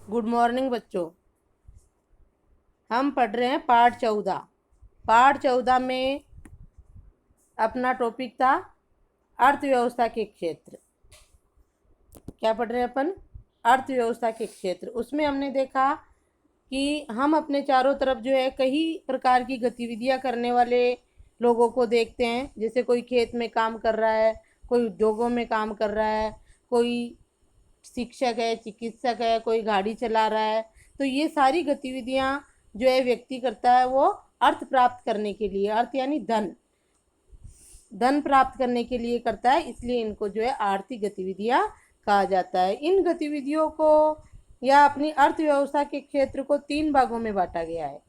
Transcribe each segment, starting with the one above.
Good morning बच्चों। हम पढ़ रहे हैं पाठ 14 में अपना टॉपिक था अर्थव्यवस्था के क्षेत्र। क्या पढ़ रहे हैं अपन? अर्थव्यवस्था के क्षेत्र। उसमें हमने देखा कि हम अपने चारों तरफ जो है कई प्रकार की गतिविधियां करने वाले लोगों को देखते हैं। जैसे कोई खेत में काम कर रहा है, कोई उद्योगों में काम कर रहा है, कोई शिक्षक है, चिकित्सक है, कोई गाड़ी चला रहा है। तो ये सारी गतिविधियां जो है व्यक्ति करता है वो अर्थ प्राप्त करने के लिए, अर्थ यानी धन प्राप्त करने के लिए करता है, इसलिए इनको जो है आर्थिक गतिविधियां कहा जाता है। इन गतिविधियों को या अपनी अर्थव्यवस्था के क्षेत्र को 3 भागों में बांटा गया है।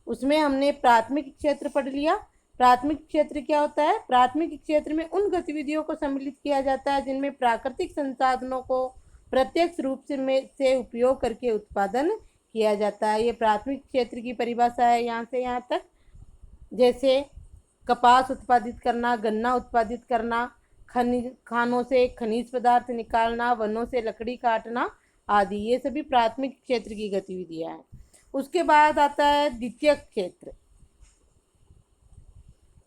उसमें हमने प्राथमिक क्षेत्र पढ़ लिया। प्राथमिक क्षेत्र क्या होता है? प्राथमिक क्षेत्र में उन गतिविधियों को सम्मिलित किया जाता है जिनमें प्राकृतिक संसाधनों को प्रत्यक्ष रूप से उपयोग करके उत्पादन किया जाता है। ये प्राथमिक क्षेत्र की परिभाषा है यहाँ से यहाँ तक। जैसे कपास उत्पादित करना, गन्ना उत्पादित करना, खानों से खनिज पदार्थ निकालना, वनों से लकड़ी काटना आदि, ये सभी प्राथमिक क्षेत्र की गतिविधियां हैं। उसके बाद आता है द्वितीयक क्षेत्र।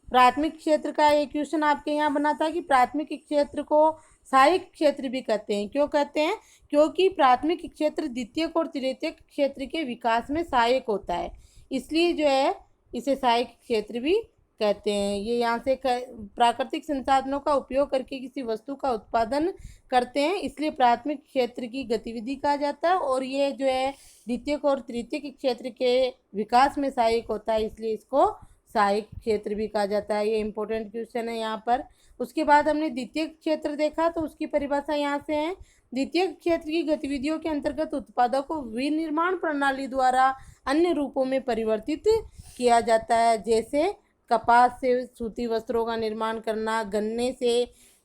प्राथमिक क्षेत्र का एक क्वेश्चन आपके यहाँ बना था कि प्राथमिक क्षेत्र को सहायक क्षेत्र भी कहते हैं। क्यों कहते हैं? क्योंकि प्राथमिक क्षेत्र द्वितीयक और तृतीयक क्षेत्र के विकास में सहायक होता है, इसलिए जो है इसे सहायक क्षेत्र भी कहते हैं। ये यहाँ से प्राकृतिक संसाधनों का उपयोग करके किसी वस्तु का उत्पादन करते हैं, इसलिए प्राथमिक क्षेत्र की गतिविधि कहा जाता है। और ये जो है द्वितीयक और तृतीयक क्षेत्र के विकास में सहायक होता है, इसलिए इसको सहायक क्षेत्र भी कहा जाता है। ये इंपॉर्टेंट क्वेश्चन है यहाँ पर। उसके बाद हमने द्वितीय क्षेत्र देखा, तो उसकी परिभाषा यहाँ से है। द्वितीय क्षेत्र की गतिविधियों के अंतर्गत उत्पादों को विनिर्माण प्रणाली द्वारा अन्य रूपों में परिवर्तित किया जाता है। जैसे कपास से सूती वस्त्रों का निर्माण करना, गन्ने से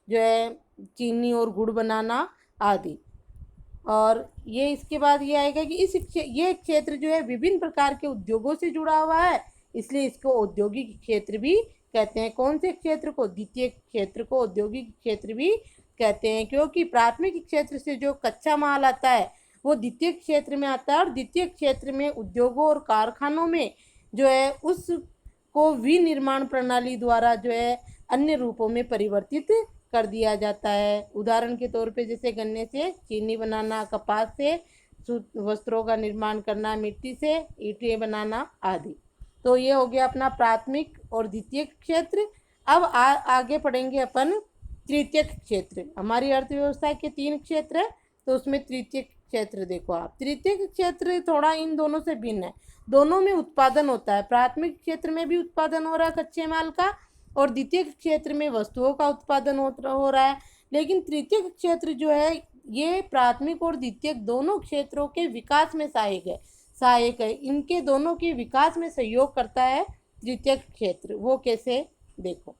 जो है चीनी और गुड़ बनाना आदि। और ये इसके बाद ये आएगा कि ये क्षेत्र जो है विभिन्न प्रकार के उद्योगों से जुड़ा हुआ है, इसलिए इसको औद्योगिक क्षेत्र भी कहते हैं। कौन से क्षेत्र को? द्वितीय क्षेत्र को औद्योगिक क्षेत्र भी कहते हैं, क्योंकि प्राथमिक क्षेत्र से जो कच्चा माल आता है वो द्वितीय क्षेत्र में आता है, और द्वितीय क्षेत्र में उद्योगों और कारखानों में जो है उसको विनिर्माण प्रणाली द्वारा जो है अन्य रूपों में परिवर्तित कर दिया जाता है। उदाहरण के तौर पे जैसे गन्ने से चीनी बनाना, कपास से वस्त्रों का निर्माण करना, मिट्टी से ईंटें बनाना आदि। तो ये हो गया अपना प्राथमिक और द्वितीय क्षेत्र। अब आगे पढ़ेंगे अपन तृतीयक क्षेत्र। हमारी अर्थव्यवस्था के 3 क्षेत्र है, तो उसमें तृतीयक क्षेत्र देखो आप। तृतीयक क्षेत्र थोड़ा इन दोनों से भिन्न है। दोनों में उत्पादन होता है। प्राथमिक क्षेत्र में भी उत्पादन हो रहा है कच्चे माल का, और द्वितीय क्षेत्र में वस्तुओं का उत्पादन हो रहा है। लेकिन तृतीय क्षेत्र जो है ये प्राथमिक और द्वितीय दोनों क्षेत्रों के विकास में सहायक है। इनके दोनों के विकास में सहयोग करता है तृतीय क्षेत्र। वो कैसे? देखो,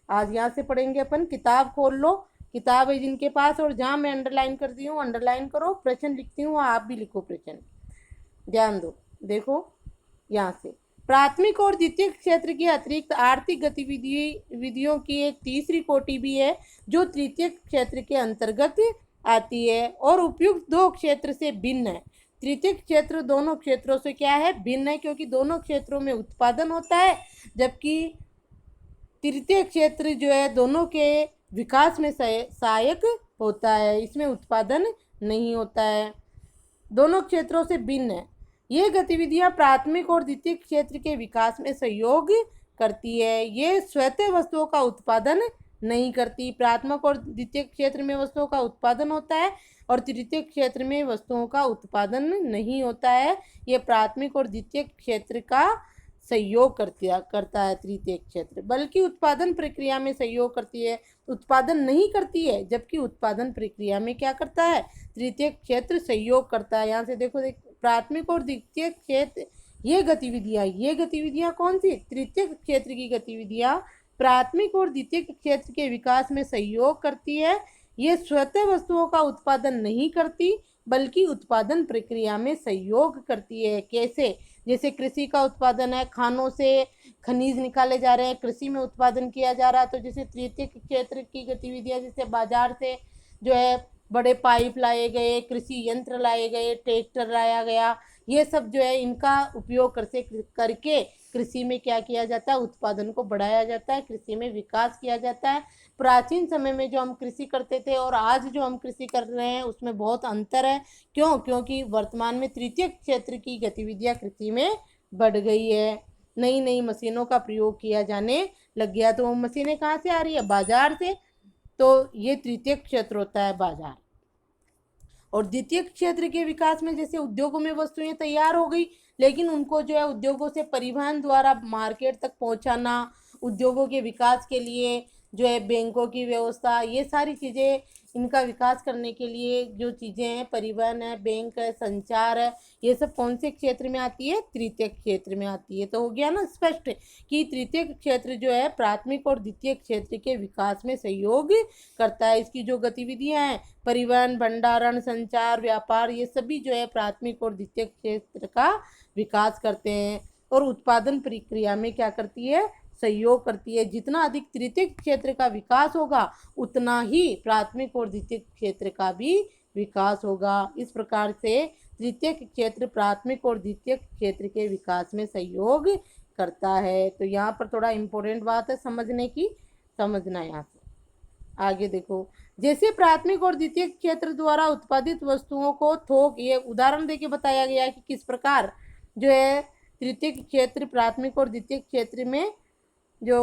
आज यहाँ से पढ़ेंगे अपन। किताब खोल लो, किताब है जिनके पास, और जहाँ मैं अंडरलाइन कर दी हूँ अंडरलाइन करो। प्रश्न लिखती हूँ, आप भी लिखो प्रश्न, ध्यान दो। देखो यहाँ से, प्राथमिक और द्वितीय क्षेत्र के अतिरिक्त आर्थिक गतिविधियों की एक तीसरी कोटि भी है जो तृतीय क्षेत्र के अंतर्गत आती है और उपयुक्त 2 क्षेत्र से भिन्न है। तृतीय क्षेत्र दोनों क्षेत्रों से क्या है? भिन्न है, क्योंकि दोनों क्षेत्रों में उत्पादन होता है, जबकि तृतीय क्षेत्र जो है दोनों के विकास में सहायक होता है, इसमें उत्पादन नहीं होता है। दोनों क्षेत्रों से भिन्न है। ये गतिविधियां प्राथमिक और द्वितीय क्षेत्र के विकास में सहयोग करती है। ये स्वतः वस्तुओं का उत्पादन नहीं करती। प्राथमिक और द्वितीय क्षेत्र में वस्तुओं का उत्पादन होता है और तृतीय क्षेत्र में वस्तुओं का उत्पादन नहीं होता है। ये प्राथमिक और द्वितीय क्षेत्र का सहयोग करता है तृतीय क्षेत्र, बल्कि उत्पादन प्रक्रिया में सहयोग करती है, उत्पादन नहीं करती है। जबकि उत्पादन प्रक्रिया में क्या करता है? तृतीय क्षेत्र सहयोग करता है। यहाँ से देखो, प्राथमिक और द्वितीय क्षेत्र ये गतिविधियाँ कौन सी? तृतीय क्षेत्र की गतिविधियाँ प्राथमिक और द्वितीय क्षेत्र के विकास में सहयोग करती है। ये स्वतः वस्तुओं का उत्पादन नहीं करती, बल्कि उत्पादन प्रक्रिया में सहयोग करती है। कैसे? जैसे कृषि का उत्पादन है, खानों से खनिज निकाले जा रहे हैं, कृषि में उत्पादन किया जा रहा है। तो जैसे तृतीय क्षेत्र की गतिविधियां, जैसे बाजार से जो है बड़े पाइप लाए गए, कृषि यंत्र लाए गए, ट्रैक्टर लाया गया, ये सब जो है इनका उपयोग करके कृषि में क्या किया जाता है, उत्पादन को बढ़ाया जाता है, कृषि में विकास किया जाता है। प्राचीन समय में जो हम कृषि करते थे और आज जो हम कृषि कर रहे हैं उसमें बहुत अंतर है। क्यों? क्योंकि वर्तमान में तृतीय क्षेत्र की गतिविधियां कृषि में बढ़ गई है, नई नई मशीनों का प्रयोग किया जाने लग गया। तो वो मशीनें कहाँ से आ रही है? बाजार से। तो ये तृतीय क्षेत्र होता है, बाजार। और द्वितीय क्षेत्र के विकास में जैसे उद्योगों में वस्तुएं तैयार हो गई, लेकिन उनको जो है उद्योगों से परिवहन द्वारा मार्केट तक पहुंचाना, उद्योगों के विकास के लिए जो है बैंकों की व्यवस्था, ये सारी चीज़ें इनका विकास करने के लिए जो चीज़ें हैं, परिवहन है, बैंक है, संचार है, ये सब कौन से क्षेत्र में आती है? तृतीय क्षेत्र में आती है। तो हो गया ना स्पष्ट कि तृतीय क्षेत्र जो है प्राथमिक और द्वितीय क्षेत्र के विकास में सहयोग करता है। इसकी जो गतिविधियां हैं, परिवहन, भंडारण, संचार, व्यापार, ये सभी जो है प्राथमिक और द्वितीय क्षेत्र का विकास करते हैं और उत्पादन प्रक्रिया में क्या करती है? सहयोग करती है। जितना अधिक तृतीय क्षेत्र का विकास होगा उतना ही प्राथमिक और द्वितीय क्षेत्र का भी विकास होगा। इस प्रकार से तृतीय क्षेत्र प्राथमिक और द्वितीय क्षेत्र के विकास में सहयोग करता है। तो यहाँ पर थोड़ा इम्पोर्टेंट बात है समझने की, समझना यहाँ से। आगे देखो, जैसे प्राथमिक और द्वितीय क्षेत्र द्वारा उत्पादित वस्तुओं को थोक, ये उदाहरण देके बताया गया है कि किस प्रकार जो है तृतीय क्षेत्र प्राथमिक और द्वितीय क्षेत्र में जो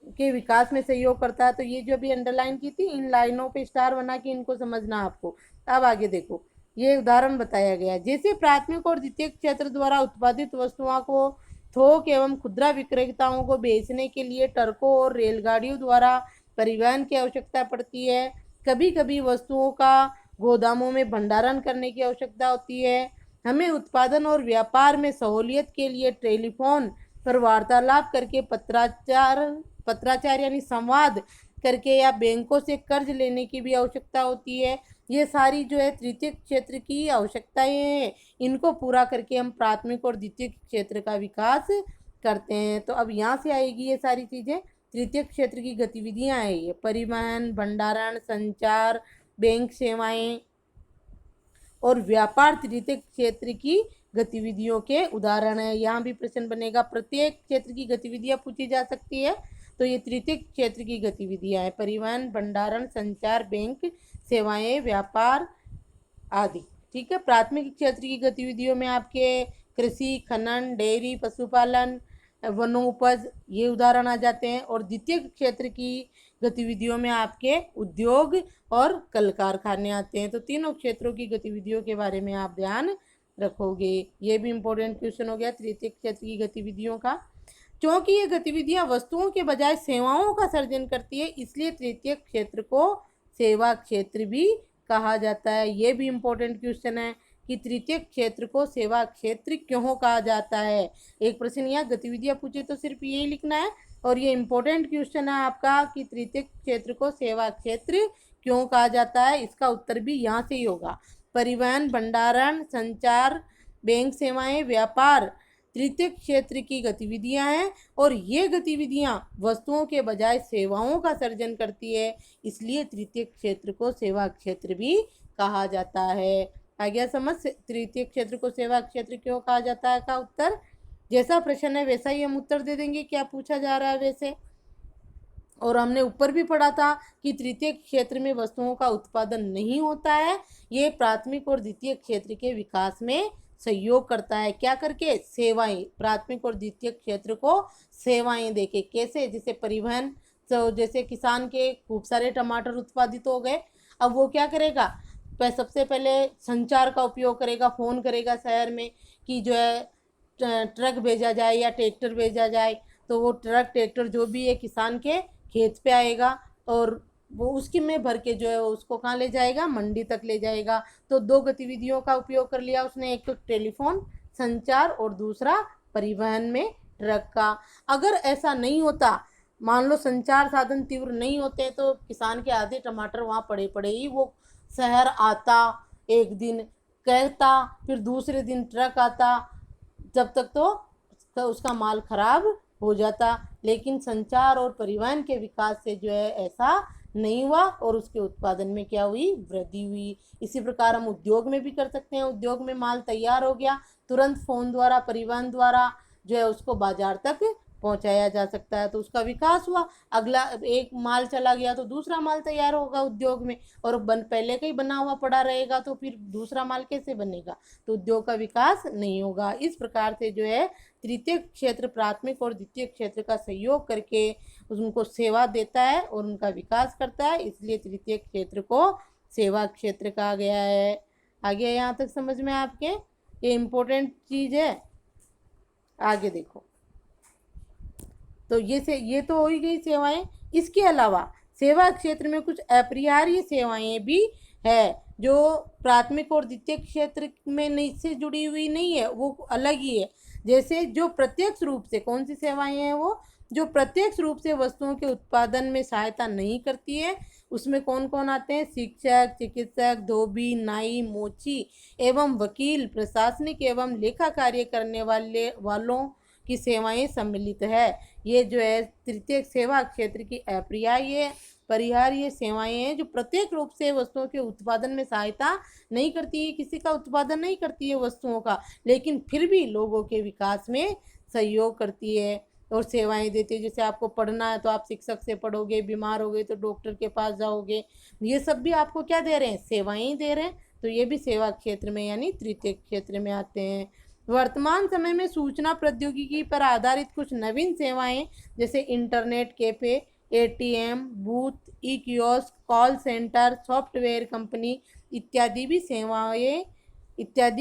के विकास में सहयोग करता है। तो ये जो अभी अंडरलाइन की थी, इन लाइनों पे स्टार बना के इनको समझना आपको। अब आगे देखो, ये उदाहरण बताया गया है, जैसे प्राथमिक और द्वितीय क्षेत्र द्वारा उत्पादित वस्तुओं को थोक एवं खुदरा विक्रेताओं को बेचने के लिए ट्रकों और रेलगाड़ियों द्वारा परिवहन की आवश्यकता पड़ती है। कभी कभी वस्तुओं का गोदामों में भंडारण करने की आवश्यकता होती है। हमें उत्पादन और व्यापार में सहूलियत के लिए टेलीफोन पर वार्तालाप करके पत्राचार यानी संवाद करके या बैंकों से कर्ज लेने की भी आवश्यकता होती है। ये सारी जो है तृतीय क्षेत्र की आवश्यकताएं हैं, इनको पूरा करके हम प्राथमिक और द्वितीय क्षेत्र का विकास करते हैं। तो अब यहाँ से आएगी ये सारी चीज़ें, तृतीय क्षेत्र की गतिविधियाँ हैं ये, परिवहन, भंडारण, संचार, बैंक सेवाएं और व्यापार तृतीय क्षेत्र की गतिविधियों के उदाहरण है। यहाँ भी प्रश्न बनेगा, प्रत्येक क्षेत्र की गतिविधियाँ पूछी जा सकती है। तो ये तृतीय क्षेत्र की गतिविधियाँ हैं, परिवहन, भंडारण, संचार, बैंक सेवाएं, व्यापार आदि। ठीक है। प्राथमिक क्षेत्र की गतिविधियों में आपके कृषि, खनन, डेयरी, पशुपालन, वनोपज, ये उदाहरण आ जाते हैं। और द्वितीय क्षेत्र की गतिविधियों में आपके उद्योग और कल कारखाने आते हैं। तो तीनों क्षेत्रों की गतिविधियों के बारे में आप ध्यान रखोगे। ये भी इम्पोर्टेंट क्वेश्चन हो गया तृतीय क्षेत्र की गतिविधियों का। क्योंकि ये गतिविधियां वस्तुओं के बजाय सेवाओं का सर्जन करती है, इसलिए तृतीय क्षेत्र को सेवा क्षेत्र भी कहा जाता है। ये भी इम्पोर्टेंट क्वेश्चन है कि तृतीय क्षेत्र को सेवा क्षेत्र क्यों कहा जाता है। एक प्रश्न यहाँ गतिविधियां पूछे तो सिर्फ यही लिखना है, और ये इम्पोर्टेंट क्वेश्चन है आपका कि तृतीय क्षेत्र को सेवा क्षेत्र क्यों कहा जाता है। इसका उत्तर भी यहाँ से ही होगा। परिवहन, भंडारण, संचार, बैंक सेवाएं, व्यापार तृतीय क्षेत्र की गतिविधियां हैं, और ये गतिविधियां वस्तुओं के बजाय सेवाओं का सर्जन करती है, इसलिए तृतीय क्षेत्र को सेवा क्षेत्र भी कहा जाता है। आ गया समझ? तृतीय क्षेत्र को सेवा क्षेत्र क्यों कहा जाता है का उत्तर। जैसा प्रश्न है वैसा ही हम उत्तर दे देंगे, क्या पूछा जा रहा है वैसे। और हमने ऊपर भी पढ़ा था कि तृतीय क्षेत्र में वस्तुओं का उत्पादन नहीं होता है, ये प्राथमिक और द्वितीय क्षेत्र के विकास में सहयोग करता है। क्या करके? सेवाएं। प्राथमिक और द्वितीय क्षेत्र को सेवाएं देके। कैसे? जैसे परिवहन, तो जैसे किसान के खूब सारे टमाटर उत्पादित हो गए, अब वो क्या करेगा? सबसे पहले संचार का उपयोग करेगा, फ़ोन करेगा शहर में कि जो है ट्रक भेजा जाए या ट्रैक्टर भेजा जाए। तो वो ट्रक ट्रैक्टर जो भी है किसान के खेत पे आएगा, और वो उसकी में भर के जो है उसको कहाँ ले जाएगा? मंडी तक ले जाएगा। तो दो गतिविधियों का उपयोग कर लिया उसने, एक तो टेलीफोन संचार और दूसरा परिवहन में ट्रक का। अगर ऐसा नहीं होता, मान लो संचार साधन तीव्र नहीं होते, तो किसान के आधे टमाटर वहाँ पड़े पड़े ही वो शहर आता, एक दिन कहता, फिर दूसरे दिन ट्रक आता, जब तक तो उसका माल खराब हो जाता। लेकिन संचार और परिवहन के विकास से जो है ऐसा नहीं हुआ और उसके उत्पादन में क्या हुई, वृद्धि हुई। इसी प्रकार हम उद्योग में भी कर सकते हैं। उद्योग में माल तैयार हो गया, तुरंत फोन द्वारा, परिवहन द्वारा जो है उसको बाजार तक पहुंचाया जा सकता है, तो उसका विकास हुआ। अगला एक माल चला गया तो दूसरा माल तैयार होगा उद्योग में, और पहले का ही बना हुआ पड़ा रहेगा तो फिर दूसरा माल कैसे बनेगा, तो उद्योग का विकास नहीं होगा। इस प्रकार से जो है तृतीय क्षेत्र प्राथमिक और द्वितीय क्षेत्र का सहयोग करके उनको सेवा देता है और उनका विकास करता है, इसलिए तृतीय क्षेत्र को सेवा क्षेत्र कहा गया है। आगे यहाँ तक समझ में आपके, ये इम्पोर्टेंट चीज है। आगे देखो, तो ये तो हो ही गई सेवाएं। इसके अलावा सेवा क्षेत्र में कुछ अपरिहार्य सेवाएं भी है जो प्राथमिक और द्वितीय क्षेत्र में नहीं से जुड़ी हुई नहीं है, वो अलग ही है। जैसे जो प्रत्यक्ष रूप से, कौन सी सेवाएं हैं वो, जो प्रत्यक्ष रूप से वस्तुओं के उत्पादन में सहायता नहीं करती है, उसमें कौन कौन आते हैं, शिक्षक, चिकित्सक, धोबी, नाई, मोची एवं वकील, प्रशासनिक एवं लेखा कार्य करने वालों की सेवाएं सम्मिलित है। ये जो है तृतीय सेवा क्षेत्र की अपरिहार्य सेवाएं हैं जो प्रत्येक रूप से वस्तुओं के उत्पादन में सहायता नहीं करती है, किसी का उत्पादन नहीं करती है वस्तुओं का, लेकिन फिर भी लोगों के विकास में सहयोग करती है और सेवाएं देती है। जैसे आपको पढ़ना है तो आप शिक्षक से पढ़ोगे, बीमार हो गए तो डॉक्टर के पास जाओगे, ये सब भी आपको क्या दे रहे हैं, सेवाएं ही दे रहे हैं। तो ये भी सेवा क्षेत्र में यानी तृतीय क्षेत्र में आते हैं। वर्तमान समय में सूचना प्रौद्योगिकी पर आधारित कुछ नवीन सेवाएं जैसे internet cafe, ATM booth, e kiosk, call centre, software company इत्यादि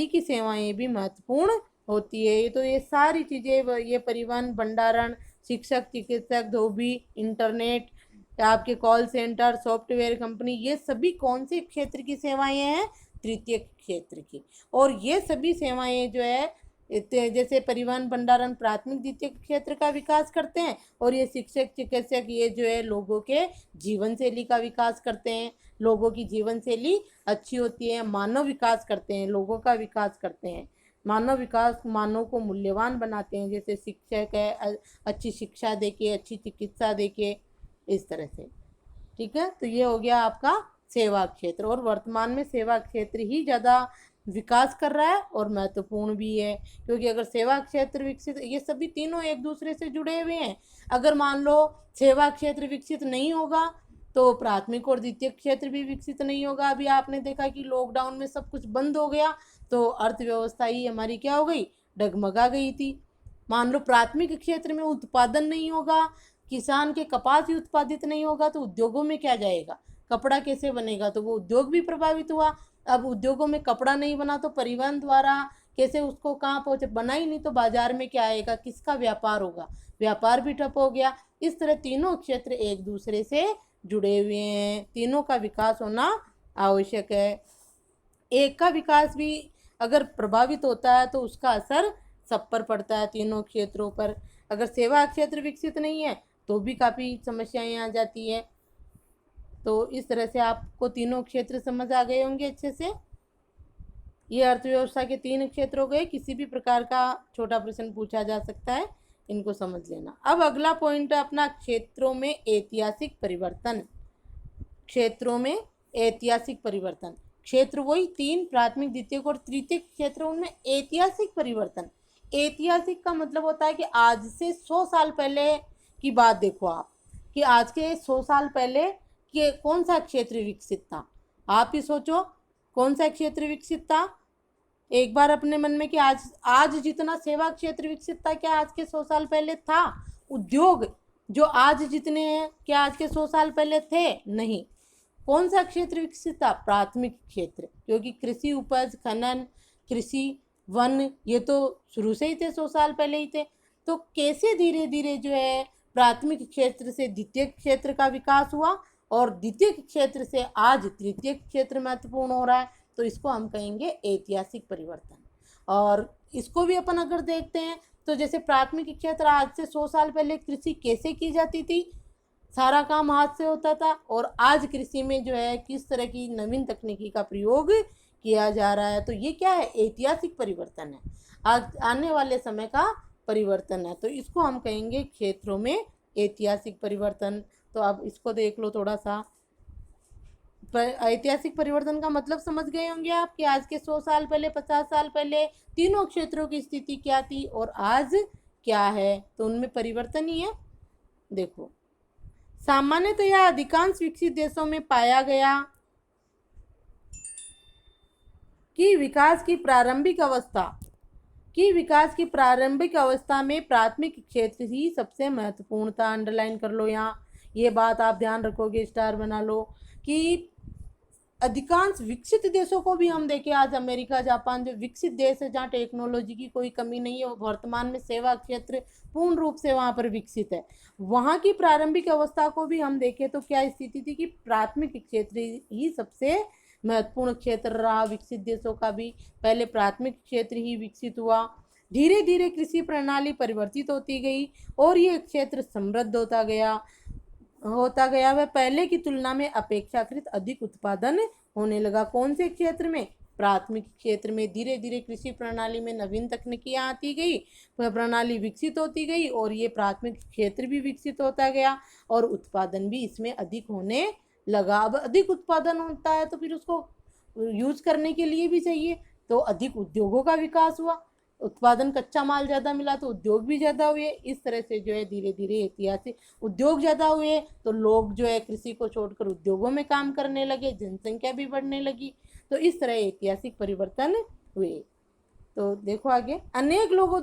की सेवाएं भी महत्वपूर्ण होती है। तो ये सारी चीज़ें, ये परिवहन, भंडारण, शिक्षक, चिकित्सक, धोबी, इंटरनेट, आपके कॉल सेंटर, सॉफ्टवेयर कंपनी, ये सभी कौन से क्षेत्र की सेवाएं हैं, तृतीय क्षेत्र की। और ये सभी सेवाएं जो है जैसे परिवहन, भंडारण प्राथमिक द्वितीय क्षेत्र का विकास करते हैं, और ये शिक्षक, चिकित्सक ये जो है लोगों के जीवन शैली का विकास करते हैं। लोगों की जीवन शैली अच्छी होती है, मानव विकास करते हैं, लोगों का विकास करते हैं, मानव विकास, मानव को मूल्यवान बनाते हैं। जैसे शिक्षक है, अच्छी शिक्षा देके, अच्छी चिकित्सा देके, इस तरह से। ठीक है, तो ये हो गया आपका सेवा क्षेत्र। और वर्तमान में सेवा क्षेत्र ही ज़्यादा विकास कर रहा है और महत्वपूर्ण भी है, क्योंकि अगर सेवा क्षेत्र विकसित, ये सभी तीनों एक दूसरे से जुड़े हुए हैं। अगर मान लो सेवा क्षेत्र विकसित नहीं होगा तो प्राथमिक और द्वितीय क्षेत्र भी विकसित नहीं होगा। अभी आपने देखा कि लॉकडाउन में सब कुछ बंद हो गया तो अर्थव्यवस्था ही हमारी क्या हो गई, डगमगा गई थी। मान लो प्राथमिक क्षेत्र में उत्पादन नहीं होगा, किसान के कपास ही उत्पादित नहीं होगा तो उद्योगों में क्या जाएगा, कपड़ा कैसे बनेगा, तो वो उद्योग भी प्रभावित हुआ। अब उद्योगों में कपड़ा नहीं बना तो परिवहन द्वारा कैसे उसको कहाँ पहुँचे, बना ही नहीं तो बाजार में क्या आएगा, किसका व्यापार होगा, व्यापार भी ठप हो गया। इस तरह तीनों क्षेत्र एक दूसरे से जुड़े हुए हैं, तीनों का विकास होना आवश्यक है। एक का विकास भी अगर प्रभावित होता है तो उसका असर सब पर पड़ता है, तीनों क्षेत्रों पर। अगर सेवा क्षेत्र विकसित नहीं है तो भी काफ़ी समस्याएं आ जाती है। तो इस तरह से आपको तीनों क्षेत्र समझ आ गए होंगे अच्छे से। ये अर्थव्यवस्था के तीन क्षेत्र हो गए, किसी भी प्रकार का छोटा प्रश्न पूछा जा सकता है, इनको समझ लेना। अब अगला पॉइंट है अपना क्षेत्रों में ऐतिहासिक परिवर्तन। क्षेत्रों में ऐतिहासिक परिवर्तन, क्षेत्र वही तीन, प्राथमिक, द्वितीय और तृतीय क्षेत्र, उनमें ऐतिहासिक परिवर्तन। ऐतिहासिक का मतलब होता है कि आज से 100 साल पहले की बात देखो आप, कि आज के 100 साल पहले कि कौन सा क्षेत्र विकसित था। आप ही सोचो कौन सा क्षेत्र विकसित था एक बार अपने मन में, कि आज जितना सेवा क्षेत्र विकसित था क्या आज के 100 साल पहले था। उद्योग जो आज जितने हैं क्या आज के 100 साल पहले थे, नहीं। कौन सा क्षेत्र विकसित था, प्राथमिक क्षेत्र, क्योंकि कृषि उपज, खनन, कृषि, वन ये तो शुरू से ही थे, 100 साल पहले ही थे। तो कैसे धीरे धीरे जो है प्राथमिक क्षेत्र से द्वितीय क्षेत्र का विकास हुआ और द्वितीय क्षेत्र से आज तृतीय क्षेत्र महत्वपूर्ण हो रहा है, तो इसको हम कहेंगे ऐतिहासिक परिवर्तन। और इसको भी अपन अगर देखते हैं तो जैसे प्राथमिक क्षेत्र, आज से 100 साल पहले कृषि कैसे की जाती थी, सारा काम हाथ से होता था, और आज कृषि में जो है किस तरह की नवीन तकनीकी का प्रयोग किया जा रहा है। तो ये क्या है, ऐतिहासिक परिवर्तन है, आज आने वाले समय का परिवर्तन है। तो इसको हम कहेंगे क्षेत्रों में ऐतिहासिक परिवर्तन। तो अब इसको देख लो थोड़ा सा, ऐतिहासिक परिवर्तन का मतलब समझ गए होंगे आप कि आज के 100 साल पहले, 50 साल पहले तीनों क्षेत्रों की स्थिति क्या थी और आज क्या है, तो उनमें परिवर्तन ही है। देखो, सामान्यतः यह अधिकांश विकसित देशों में पाया गया कि विकास की प्रारंभिक अवस्था में प्राथमिक क्षेत्र ही सबसे महत्वपूर्ण था। अंडरलाइन कर लो यहाँ, ये बात आप ध्यान रखोगे, स्टार बना लो कि अधिकांश विकसित देशों को भी हम देखें, आज अमेरिका, जापान जो विकसित देश है जहाँ टेक्नोलॉजी की कोई कमी नहीं है, वर्तमान में सेवा क्षेत्र पूर्ण रूप से वहाँ पर विकसित है। वहाँ की प्रारंभिक अवस्था को भी हम देखें तो क्या स्थिति थी कि प्राथमिक क्षेत्र ही सबसे महत्वपूर्ण क्षेत्र रहा। विकसित देशों का भी पहले प्राथमिक क्षेत्र ही विकसित हुआ। धीरे धीरे कृषि प्रणाली परिवर्तित होती गई और ये क्षेत्र समृद्ध होता गया वह पहले की तुलना में अपेक्षाकृत अधिक उत्पादन होने लगा। कौन से क्षेत्र में? प्राथमिक क्षेत्र में। धीरे धीरे कृषि प्रणाली में नवीन तकनीकियां आती गई, वह प्रणाली विकसित होती गई और ये प्राथमिक क्षेत्र भी विकसित होता गया और उत्पादन भी इसमें अधिक होने लगा। अब अधिक उत्पादन होता है तो फिर उसको यूज करने के लिए भी चाहिए, तो अधिक उद्योगों का विकास हुआ, उत्पादन कच्चा माल ज़्यादा मिला तो उद्योग भी ज़्यादा हुए। इस तरह से जो है धीरे धीरे ऐतिहासिक उद्योग ज़्यादा हुए तो लोग जो है कृषि को छोड़कर उद्योगों में काम करने लगे, जनसंख्या भी बढ़ने लगी। तो इस तरह ऐतिहासिक परिवर्तन हुए। तो देखो आगे, अनेक लोग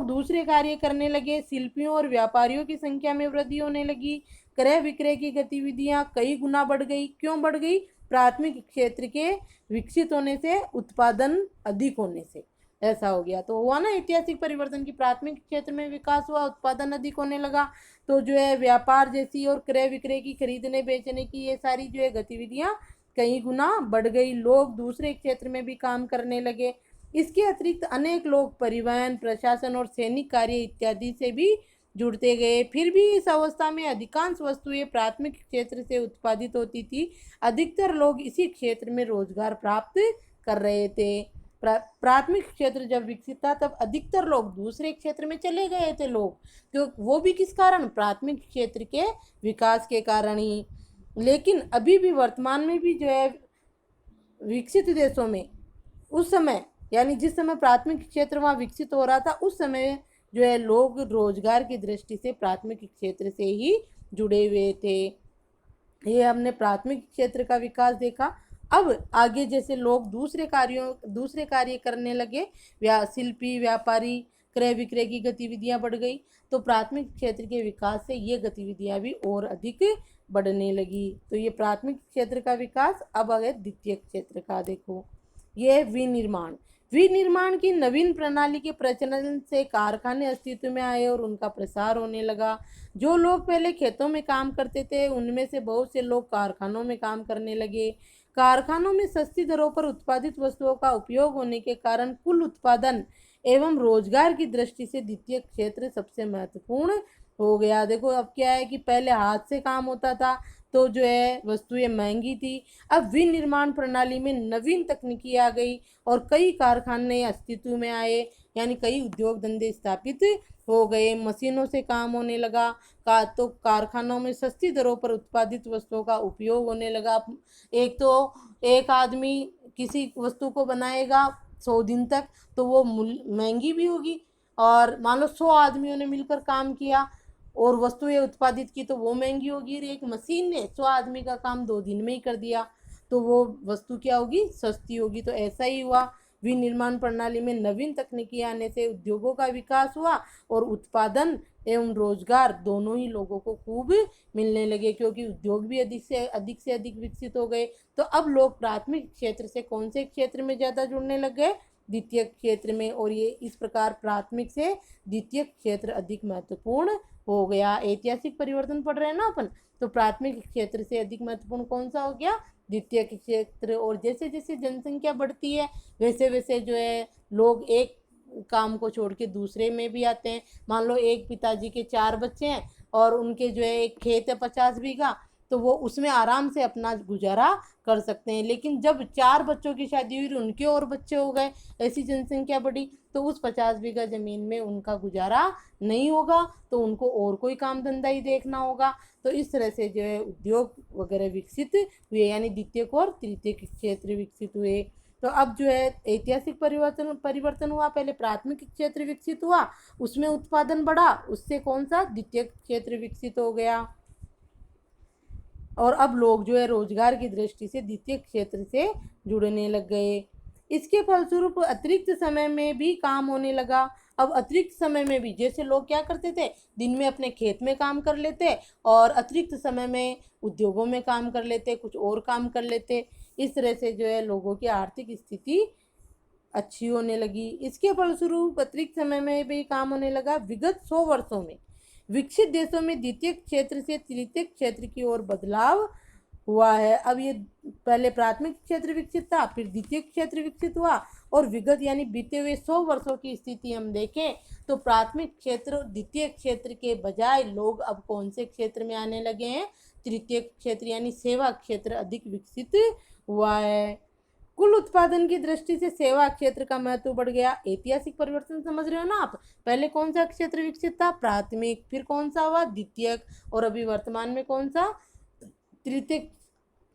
दूसरे कार्य करने लगे। शिल्पियों और व्यापारियों की संख्या में वृद्धि होने लगी। क्रय विक्रय की गतिविधियां कई गुना बढ़ गई। क्यों बढ़ गई? प्राथमिक क्षेत्र के विकसित होने से, उत्पादन अधिक होने से ऐसा हो गया। तो हुआ ना ऐतिहासिक परिवर्तन की प्राथमिक क्षेत्र में विकास हुआ, उत्पादन अधिक होने लगा, तो जो है व्यापार जैसी और क्रय विक्रय की, खरीदने बेचने की, ये सारी जो है गतिविधियां कई गुना बढ़ गई। लोग दूसरे क्षेत्र में भी काम करने लगे। इसके अतिरिक्त अनेक लोग परिवहन, प्रशासन और सैनिक कार्य इत्यादि से भी जुड़ते गए। फिर भी इस अवस्था में अधिकांश वस्तुएं प्राथमिक क्षेत्र से उत्पादित होती थी। अधिकतर लोग इसी क्षेत्र में रोजगार प्राप्त कर रहे थे। प्राथमिक क्षेत्र जब विकसित था तब अधिकतर लोग दूसरे क्षेत्र में चले गए थे लोग, तो वो भी किस कारण? प्राथमिक क्षेत्र के विकास के कारण ही। लेकिन अभी भी वर्तमान में भी जो है विकसित देशों में उस समय, यानी जिस समय प्राथमिक क्षेत्र वहाँ विकसित हो रहा था, उस समय जो है लोग रोजगार की दृष्टि से प्राथमिक क्षेत्र से ही जुड़े हुए थे। ये हमने प्राथमिक क्षेत्र का विकास देखा। अब आगे जैसे लोग दूसरे कार्य करने लगे, शिल्पी, व्यापारी, क्रय विक्रय की गतिविधियां बढ़ गई, तो प्राथमिक क्षेत्र के विकास से ये गतिविधियां भी और अधिक बढ़ने लगी। तो ये प्राथमिक क्षेत्र का विकास। अब अगर द्वितीय क्षेत्र का देखो, ये विनिर्माण की नवीन प्रणाली के प्रचलन से कारखाने अस्तित्व में आए और उनका प्रसार होने लगा। जो लोग पहले खेतों में काम करते थे उनमें से बहुत से लोग कारखानों में काम करने लगे। कारखानों में सस्ती दरों पर उत्पादित वस्तुओं का उपयोग होने के कारण कुल उत्पादन एवं रोजगार की दृष्टि से द्वितीय क्षेत्र सबसे महत्वपूर्ण हो गया। देखो अब क्या है कि पहले हाथ से काम होता था तो जो है वस्तुएं महंगी थी। अब विनिर्माण प्रणाली में नवीन तकनीकी आ गई और कई कारखाने अस्तित्व में आए, यानी कई उद्योग धंधे स्थापित हो गए। मशीनों से काम होने लगा तो कारखानों में सस्ती दरों पर उत्पादित वस्तुओं का उपयोग होने लगा। एक आदमी किसी वस्तु को बनाएगा 100 दिन तक तो वो महंगी भी होगी, और मान लो 100 आदमियों ने मिलकर काम किया और वस्तुएं उत्पादित की तो वो महंगी होगी। एक मशीन ने 100 आदमी का काम 2 दिन में ही कर दिया तो वो वस्तु क्या होगी? सस्ती होगी। तो ऐसा ही हुआ, विनिर्माण प्रणाली में नवीन तकनीकी आने से उद्योगों का विकास हुआ और उत्पादन एवं रोजगार दोनों ही लोगों को खूब मिलने लगे, क्योंकि उद्योग भी अधिक से अधिक विकसित हो गए। तो अब लोग प्राथमिक क्षेत्र से कौन से क्षेत्र में ज़्यादा जुड़ने लग गए? द्वितीय क्षेत्र में। और ये इस प्रकार प्राथमिक से द्वितीय क्षेत्र अधिक महत्वपूर्ण हो गया। ऐतिहासिक परिवर्तन पढ़ रहे हैं ना अपन, तो प्राथमिक क्षेत्र से अधिक महत्वपूर्ण कौन सा हो गया? द्वितीय क्षेत्र। और जैसे जैसे जनसंख्या बढ़ती है वैसे वैसे जो है लोग एक काम को छोड़ के दूसरे में भी आते हैं। मान लो एक पिताजी के 4 बच्चे हैं और उनके जो है एक खेत है 50 बीघा, तो वो उसमें आराम से अपना गुजारा कर सकते हैं। लेकिन जब 4 बच्चों की शादी हुई, उनके और बच्चे हो गए, ऐसी जनसंख्या बढ़ी, तो उस 50 बीघा ज़मीन में उनका गुजारा नहीं होगा, तो उनको और कोई काम धंधा ही देखना होगा। तो इस तरह से जो है उद्योग वगैरह विकसित हुए, यानी द्वितीयक और तृतीयक क्षेत्र विकसित हुए। तो अब जो है ऐतिहासिक परिवर्तन परिवर्तन हुआ। पहले प्राथमिक क्षेत्र विकसित हुआ, उसमें उत्पादन बढ़ा, उससे कौन सा द्वितीयक क्षेत्र विकसित हो गया। और अब लोग जो है रोजगार की दृष्टि से द्वितीय क्षेत्र से जुड़ने लग गए। इसके फलस्वरूप अतिरिक्त समय में भी काम होने लगा। अब अतिरिक्त समय में भी जैसे लोग क्या करते थे, दिन में अपने खेत में काम कर लेते और अतिरिक्त समय में उद्योगों में काम कर लेते, कुछ और काम कर लेते। इस तरह से जो है लोगों की आर्थिक स्थिति अच्छी होने लगी। इसके फलस्वरूप अतिरिक्त समय में भी काम होने लगा। विगत 100 वर्षों में विकसित देशों में द्वितीय क्षेत्र से तृतीय क्षेत्र की ओर बदलाव हुआ है। अब ये पहले प्राथमिक क्षेत्र विकसित था, फिर द्वितीय क्षेत्र विकसित हुआ, और विगत यानी बीते हुए 100 वर्षों की स्थिति हम देखें तो प्राथमिक क्षेत्र द्वितीय क्षेत्र के बजाय लोग अब कौन से क्षेत्र में आने लगे हैं, तृतीय क्षेत्र यानी सेवा क्षेत्र अधिक विकसित हुआ है। कुल उत्पादन की दृष्टि से सेवा क्षेत्र का महत्व बढ़ गया। ऐतिहासिक परिवर्तन समझ रहे हो ना आप, पहले कौन सा क्षेत्र विकसित था, प्राथमिक, फिर कौन सा हुआ, द्वितीयक, और अभी वर्तमान में कौन सा, तृतीय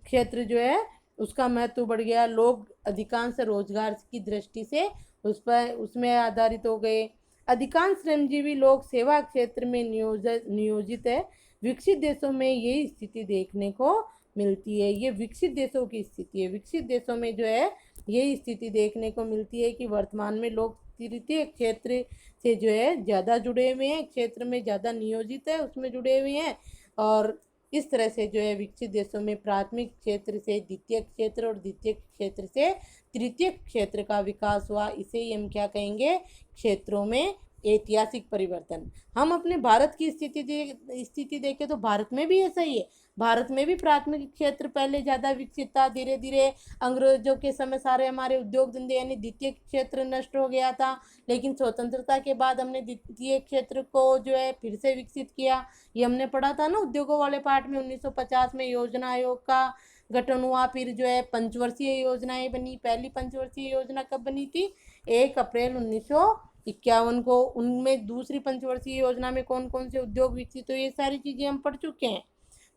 क्षेत्र जो है उसका महत्व बढ़ गया। लोग अधिकांश रोजगार की दृष्टि से उसमें आधारित हो गए। अधिकांश श्रमजीवी लोग सेवा क्षेत्र में नियोजित है। विकसित देशों में यही स्थिति देखने को मिलती है। ये विकसित देशों की स्थिति है। विकसित देशों में जो है यही स्थिति देखने को मिलती है कि वर्तमान में लोग तृतीय क्षेत्र से जो है ज़्यादा जुड़े हुए हैं, क्षेत्र में ज़्यादा नियोजित है, उसमें जुड़े हुए हैं। और इस तरह से जो है विकसित देशों में प्राथमिक क्षेत्र से द्वितीय क्षेत्र और द्वितीय क्षेत्र से तृतीय क्षेत्र का विकास हुआ। इसे ही हम क्या कहेंगे, क्षेत्रों में ऐतिहासिक परिवर्तन। हम अपने भारत की स्थिति देखें तो भारत में भी ऐसा ही है। भारत में भी प्राथमिक क्षेत्र पहले ज़्यादा विकसित था। धीरे धीरे अंग्रेजों के समय सारे हमारे उद्योग धंधे यानी द्वितीय क्षेत्र नष्ट हो गया था, लेकिन स्वतंत्रता के बाद हमने द्वितीय क्षेत्र को जो है फिर से विकसित किया। ये हमने पढ़ा था ना उद्योगों वाले पार्ट में। 1950 में योजना आयोग का गठन हुआ, फिर जो है पंचवर्षीय योजनाएं बनी। पहली पंचवर्षीय योजना कब बनी थी, 1 अप्रैल 1951 को। उनमें दूसरी पंचवर्षीय योजना में कौन कौन से उद्योग विकसित हुए, ये सारी चीज़ें हम पढ़ चुके हैं।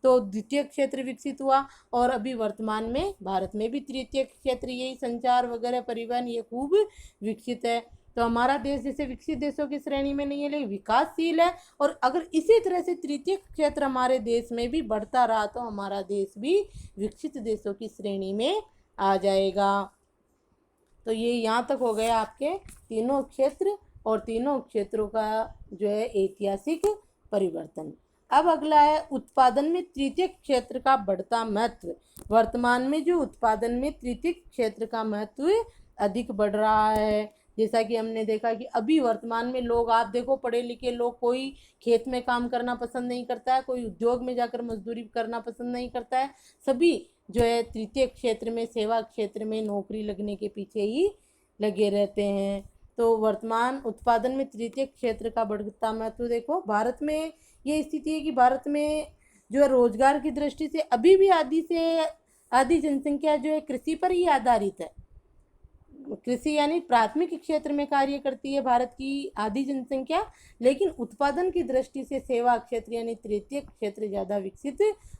तो द्वितीय क्षेत्र विकसित हुआ, और अभी वर्तमान में भारत में भी तृतीय क्षेत्र, यही संचार वगैरह परिवहन, ये खूब विकसित है। तो हमारा देश जैसे विकसित देशों की श्रेणी में नहीं है, लेकिन विकासशील है। और अगर इसी तरह से तृतीय क्षेत्र हमारे देश में भी बढ़ता रहा तो हमारा देश भी विकसित देशों की श्रेणी में आ जाएगा। तो ये यहाँ तक हो गया आपके तीनों क्षेत्र और तीनों क्षेत्रों का जो है ऐतिहासिक परिवर्तन। अब अगला है उत्पादन में तृतीय क्षेत्र का बढ़ता महत्व। वर्तमान में जो उत्पादन में तृतीय क्षेत्र का महत्व अधिक बढ़ रहा है। जैसा कि हमने देखा कि अभी वर्तमान में लोग, आप देखो पढ़े लिखे लोग, कोई खेत में काम करना पसंद नहीं करता है, कोई उद्योग में जाकर मजदूरी करना पसंद नहीं करता है। सभी जो है तृतीय क्षेत्र में, सेवा क्षेत्र में नौकरी लगने के पीछे ही लगे रहते हैं। तो वर्तमान उत्पादन में तृतीय क्षेत्र का बढ़ता महत्व देखो। भारत में ये स्थिति है कि भारत में जो है रोजगार की दृष्टि से अभी भी आधी जनसंख्या जो है कृषि पर ही आधारित है। कृषि यानी प्राथमिक क्षेत्र में कार्य करती है भारत की आधी जनसंख्या, लेकिन उत्पादन की दृष्टि से सेवा क्षेत्र यानी तृतीय क्षेत्र ज़्यादा विकसित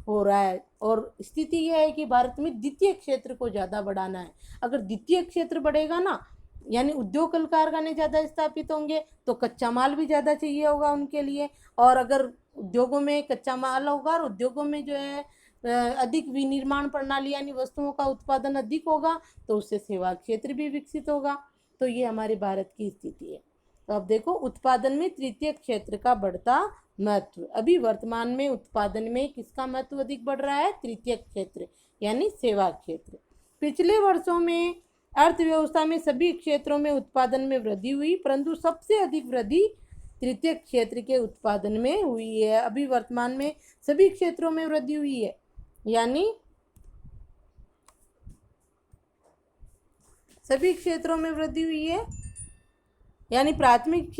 हो रहा है। और स्थिति यह है कि भारत में द्वितीय क्षेत्र को ज़्यादा बढ़ाना है। अगर द्वितीय क्षेत्र बढ़ेगा ना, यानी उद्योग कल कारखाने ज़्यादा स्थापित होंगे तो कच्चा माल भी ज़्यादा चाहिए होगा उनके लिए। और अगर उद्योगों में कच्चा माल होगा और उद्योगों में जो है अधिक विनिर्माण प्रणाली यानी वस्तुओं का उत्पादन अधिक होगा तो उससे सेवा क्षेत्र भी विकसित होगा। तो ये हमारे भारत की स्थिति है। तो अब देखो उत्पादन में तृतीय क्षेत्र का बढ़ता महत्व। अभी वर्तमान में उत्पादन में किसका महत्व अधिक बढ़ रहा है, तृतीय क्षेत्र यानी सेवा क्षेत्र। पिछले वर्षों में अर्थव्यवस्था में सभी क्षेत्रों में उत्पादन में वृद्धि हुई, परंतु सबसे अधिक वृद्धि तृतीय क्षेत्र के उत्पादन में हुई है। अभी वर्तमान में सभी क्षेत्रों में वृद्धि हुई है, यानी सभी क्षेत्रों में वृद्धि हुई है। यानी प्राथमिक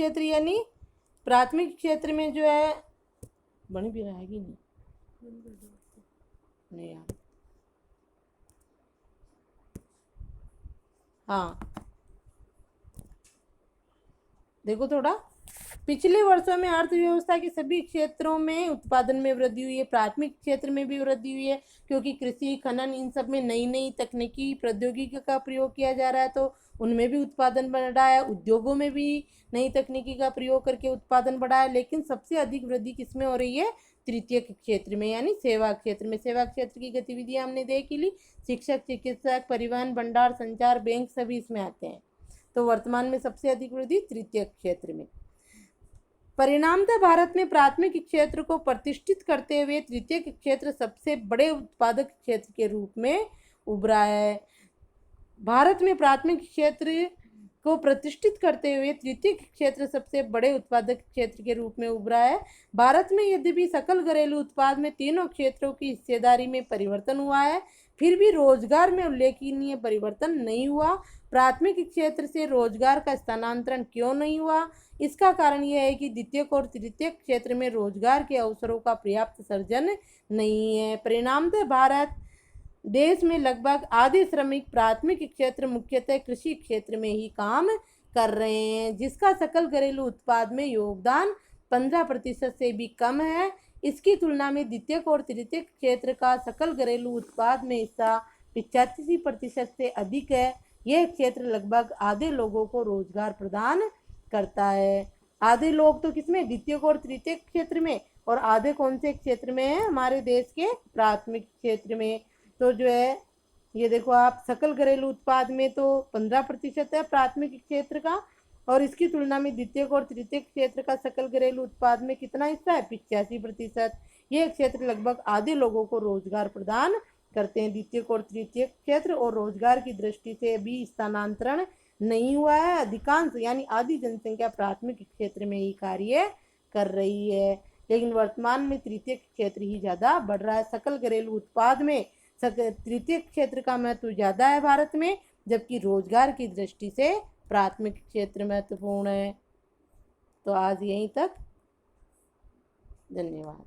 क्षेत्र में जो है बन भी रहा है कि नहीं, नहीं यार, हाँ देखो थोड़ा, पिछले वर्षों में अर्थव्यवस्था के सभी क्षेत्रों में उत्पादन में वृद्धि हुई है, प्राथमिक क्षेत्र में भी वृद्धि हुई है, क्योंकि कृषि खनन इन सब में नई नई तकनीकी प्रौद्योगिकी का प्रयोग किया जा रहा है, तो उनमें भी उत्पादन बढ़ रहा है, उद्योगों में भी नई तकनीकी का प्रयोग करके उत्पादन बढ़ा है। लेकिन सबसे अधिक वृद्धि किसमें हो रही है? तृतीय क्षेत्र में, यानी सेवा क्षेत्र में। सेवा क्षेत्र की गतिविधियां हमने देख ली, शिक्षक, चिकित्सक, परिवहन, भंडार, संचार, बैंक सभी इसमें आते हैं। तो वर्तमान में सबसे अधिक वृद्धि तृतीय क्षेत्र में। परिणामतः भारत में प्राथमिक क्षेत्र को प्रतिष्ठित करते हुए तृतीय क्षेत्र सबसे बड़े उत्पादक क्षेत्र के रूप में उभरा है। भारत में प्राथमिक क्षेत्र को प्रतिष्ठित करते हुए तृतीय क्षेत्र सबसे बड़े उत्पादक क्षेत्र के रूप में उभरा है। भारत में यद्यपि सकल घरेलू उत्पाद में तीनों क्षेत्रों की हिस्सेदारी में परिवर्तन हुआ है, फिर भी रोजगार में उल्लेखनीय परिवर्तन नहीं हुआ। प्राथमिक क्षेत्र से रोजगार का स्थानांतरण क्यों नहीं हुआ? इसका कारण यह है कि द्वितीयक और तृतीयक क्षेत्र में रोजगार के अवसरों का पर्याप्त सर्जन नहीं है। परिणामतः भारत देश में लगभग आधे श्रमिक प्राथमिक क्षेत्र मुख्यतः कृषि क्षेत्र में ही काम कर रहे हैं, जिसका सकल घरेलू उत्पाद में योगदान 15% से भी कम है। इसकी तुलना में द्वितीयक और तृतीयक क्षेत्र का सकल घरेलू उत्पाद में हिस्सा 85% से अधिक है। यह क्षेत्र लगभग आधे लोगों को रोजगार प्रदान करता है। आधे लोग तो किसमें? द्वितीयक और तृतीयक क्षेत्र में। और आधे कौन से क्षेत्र में है? हमारे देश के प्राथमिक क्षेत्र में। तो जो है ये देखो आप, सकल घरेलू उत्पाद में तो 15% है प्राथमिक क्षेत्र का, और इसकी तुलना में द्वितीयक और तृतीयक क्षेत्र का सकल घरेलू उत्पाद में कितना हिस्सा है? 85%। यह क्षेत्र लगभग आधे लोगों को रोजगार प्रदान करते हैं। द्वितीयक और तृतीयक क्षेत्र और रोजगार की दृष्टि से भी स्थानांतरण नहीं हुआ है। अधिकांश यानी आधी जनसंख्या प्राथमिक क्षेत्र में ही कार्य कर रही है, लेकिन वर्तमान में तृतीयक क्षेत्र ही ज्यादा बढ़ रहा है। सकल घरेलू उत्पाद में तृतीय क्षेत्र का महत्व ज्यादा है भारत में, जबकि रोजगार की दृष्टि से प्राथमिक क्षेत्र महत्वपूर्ण है। तो आज यहीं तक, धन्यवाद।